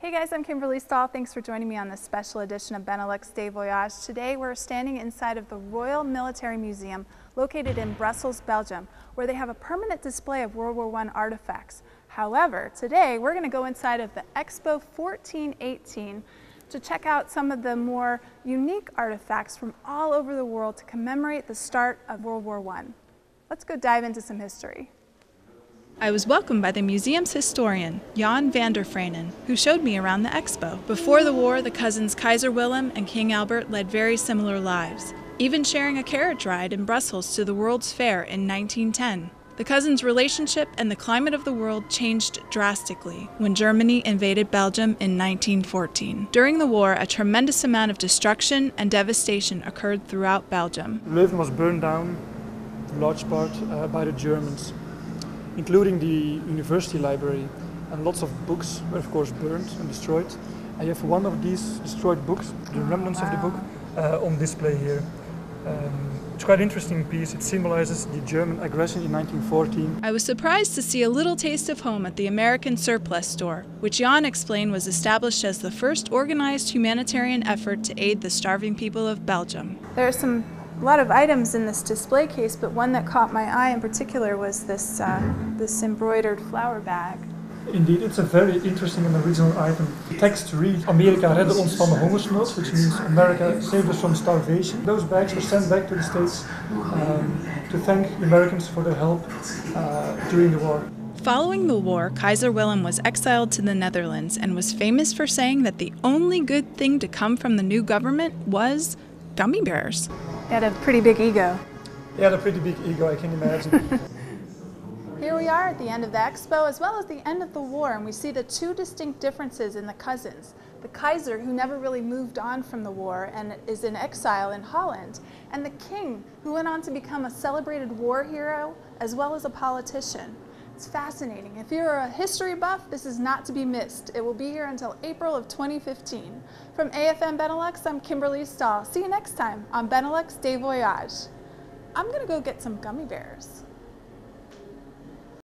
Hey guys, I'm Kimberly Stahl. Thanks for joining me on this special edition of Benelux Day Voyage. Today we're standing inside of the Royal Military Museum located in Brussels, Belgium, where they have a permanent display of World War I artifacts. However, today we're going to go inside of the Expo 1418 to check out some of the more unique artifacts from all over the world to commemorate the start of World War I. Let's go dive into some history. I was welcomed by the museum's historian, Jan van der Freynen, who showed me around the expo. Before the war, the cousins Kaiser Wilhelm and King Albert led very similar lives, even sharing a carriage ride in Brussels to the World's Fair in 1910. The cousins' relationship and the climate of the world changed drastically when Germany invaded Belgium in 1914. During the war, a tremendous amount of destruction and devastation occurred throughout Belgium. Leuven was burned down, in large part, by the Germans, including the university library, and lots of books were of course burned and destroyed. I have one of these destroyed books, the remnants of the book, on display here. It's quite an interesting piece. It symbolizes the German aggression in 1914. I was surprised to see a little taste of home at the American Surplus Store, which Jan explained was established as the first organized humanitarian effort to aid the starving people of Belgium. There are a lot of items in this display case, but one that caught my eye in particular was this embroidered flower bag. Indeed, it's a very interesting and original item. The text reads, Amerika redde ons van de hongersnood, which means America saved us from starvation. Those bags were sent back to the States to thank the Americans for their help during the war. Following the war, Kaiser Wilhelm was exiled to the Netherlands and was famous for saying that the only good thing to come from the new government was gummy bears. He had a pretty big ego. He had a pretty big ego, I can imagine. Here we are at the end of the expo as well as the end of the war, and we see the two distinct differences in the cousins. The Kaiser, who never really moved on from the war and is in exile in Holland, and the King, who went on to become a celebrated war hero as well as a politician. It's fascinating. If you're a history buff, this is not to be missed. It will be here until April of 2015. From AFM Benelux, I'm Kimberly Stahl. See you next time on Benelux Day Voyage. I'm gonna go get some gummy bears.